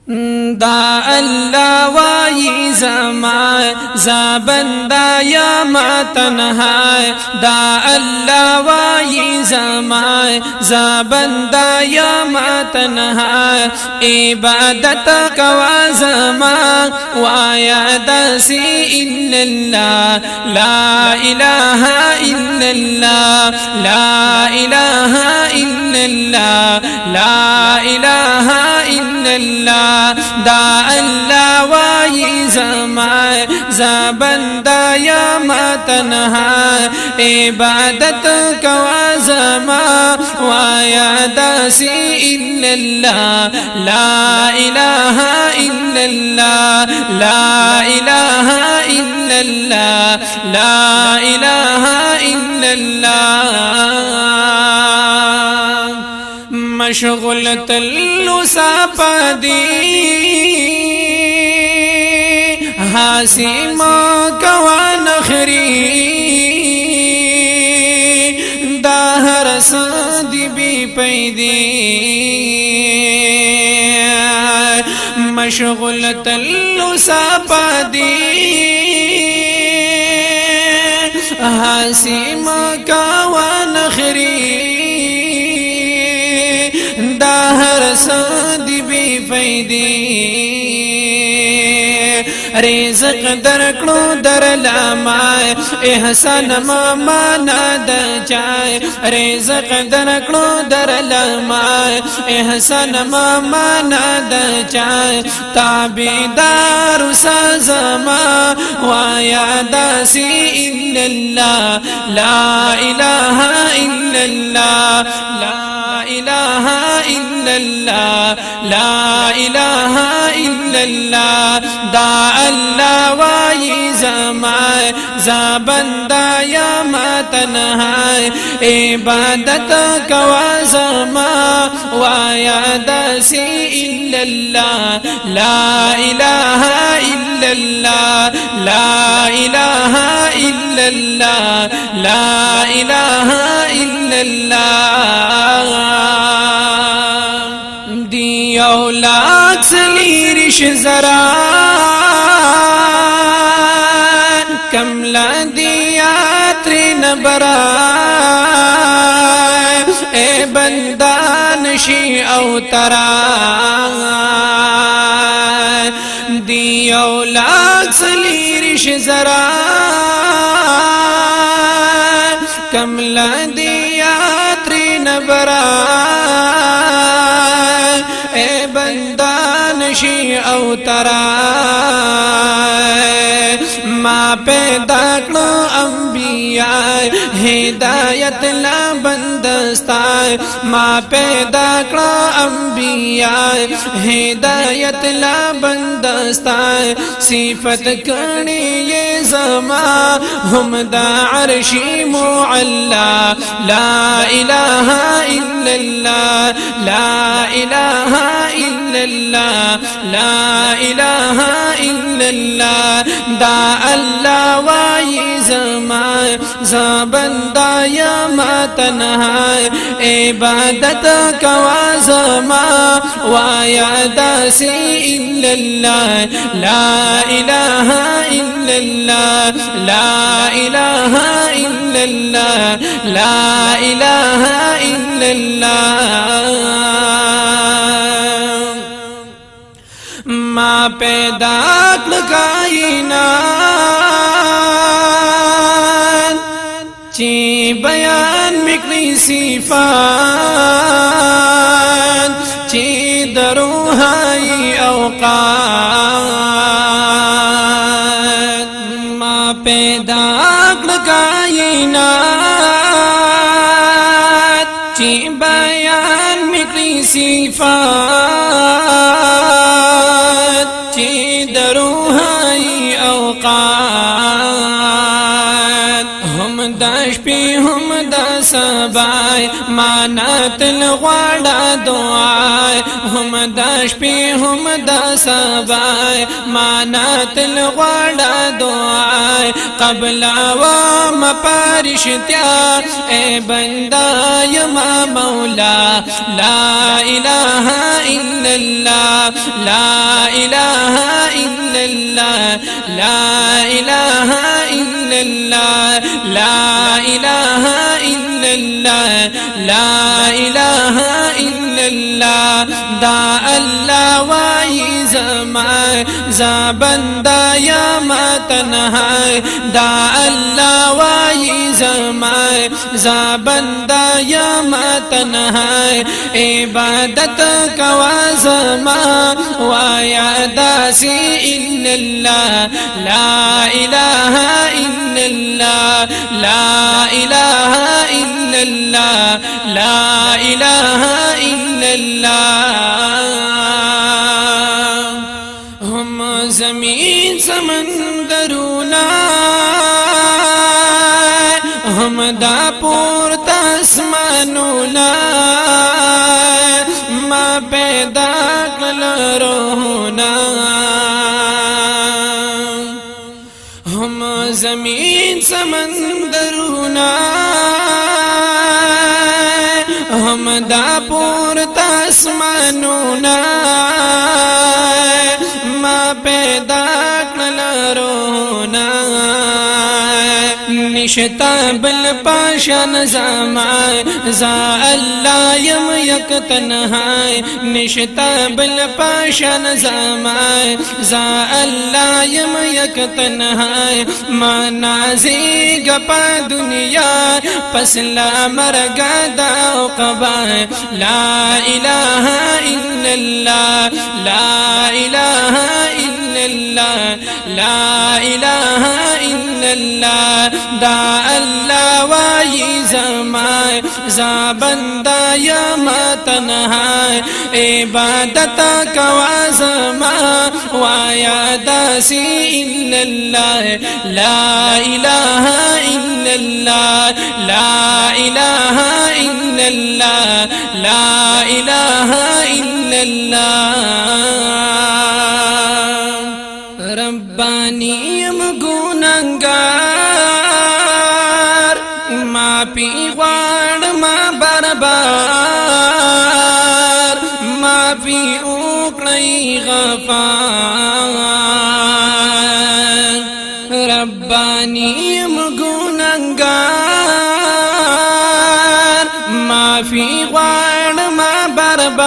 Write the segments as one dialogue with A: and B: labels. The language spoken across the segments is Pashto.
A: دا اللہ وائی زمان زابندہ یا ما تنہائے دا اللہ وائی زمان زابندہ یا ما تنہائے عبادت کوا زمان وایا دسی الا اللہ لا الہ الا اللہ لا الہ الا اللہ لا الہ الا اللہ دا اللہ وائی زمان زابندہ یا ما تنہا عبادت کوا زمان وایا دسی الا اللہ لا الہ الا اللہ لا الہ الا اللہ لا الہ الا اللہ مشغول تلو ساپدی حاسم کوا نخری داہر سادی بی پیدی مشغول تلو ساپدی حاسم کوا نخری داہر سادی بی فیدی رزق درکڑو در لامائے احسان مانا دا چائے رزق درکڑو در لامائے احسان مانا دا چائے تابدار سازما وایا داسی الا اللہ لا الہ الا اللہ لا الہ الا اللہ لا الہ الا اللہ دا اللہ وائی زمان زابندہ یا ما تنہائے عبادت کوا زمان وایا دسی الا اللہ لا الہ الا اللہ لا الہ الا اللہ لا الہ الا اللہ دیو لاکھ سلیرش زرا کملا دیاتری نبرا اے بندانشی اوترا دیو لاکھ سلیرش زرا کملا دیاتری نبرا اے بندانشی اوترا ما پیدا کرو انبیاء ہدایت لا بندستائے ما پیدا کرو انبیاء ہدایت لا بندستائے صفت کرنی یہ زمان ہم دا عرشی معلا لا الہ الا اللہ لا الہ الا اللہ لا الہ الا اللہ دا اللہ وائی زمان زابندہ یا ما تنہائے عبادت کوا زمان وایا داسی الا اللہ لا الہ الا اللہ لا الہ الا اللہ لا الہ الا اللہ ما پیدا کائنات چی بیان مکلی صفات چی دروہائی اوقات ما پیدا کائنات چی بیان مکلی صفات چی دروہائی اوقات ہم داش پی ہم دا سبائے مانات الغوڑا دعائے ہم داش پی ہم دا سبائے مانات الغوڑا دعائے قبل عوام پارشتیا اے بندہ یما مولا لا الہ الا اللہ لا إله إلا الله لا إله إلا الله لا إله إلا الله لا إله إلا الله دا الله وای زما زبندا یا ما تنها دا الله وای زما زبندا یا ما تنها عبادت کوا زما وایا داسی الا الله لا اله الا الله لا اله الا الله لا اله الا الله هم زمین سمندرونا هم دا پورت اسمانونا ما پیدا کل روحنا هم زمین سمندرونا هم دا پورت اسمانونا ما پیدا کل روحنا نشتا بل پاشان زمان زا اللہ یم یک تنہائی نشتا بل پاشان زمان زا اللہ یم یک تنہائی ما نازی گپا دنیا پس لا مرگا دا قبا لا الہ الا اللہ لا الہ الا اللہ لا الہ الا اللہ دا اللہ وای زما زبندا یا ما تنها عبادت کوا زما وایا داسی الا اللہ لا الہ الا اللہ لا الہ الا اللہ لا الہ الا اللہ ربانی ام گناہگار ما پی غوار ما بربار ما پی اوکڑی غفار ربانی ام گناہگار ما پی غوار ما بربار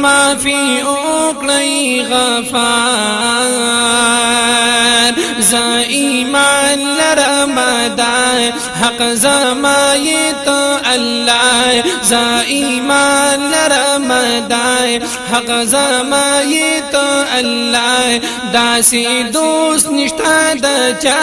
A: ما پی اوکڑی غفار زا ایمان لرمدان حق زمایت اللہ زا ایمان لرمدان حق زمایت اللہ داسی دوست نشتا دچا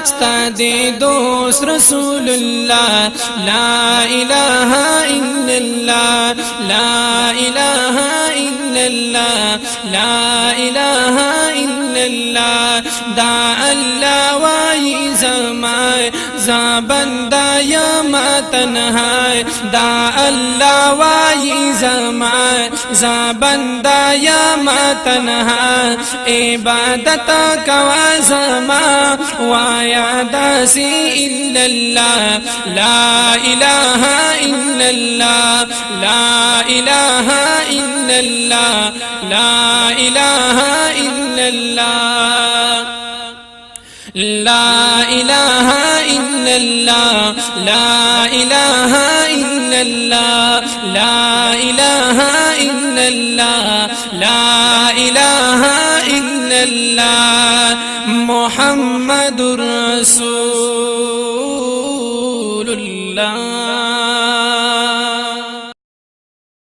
A: ستا دی دوست رسول اللہ لا الہ الا اللہ لا الہ الا اللہ لا الہ الا اللہ دا اللہ وای زما زبندا یا ما تنها دا اللہ وای زما زبندا یا ما تنها عبادت کوا زما وایا داسی الا اللہ لا الہ الا اللہ لا الہ الا اللہ لا الہ الا اللہ لا الہ الا اللہ لا الہ الا اللہ لا الہ الا اللہ لا الہ الا اللہ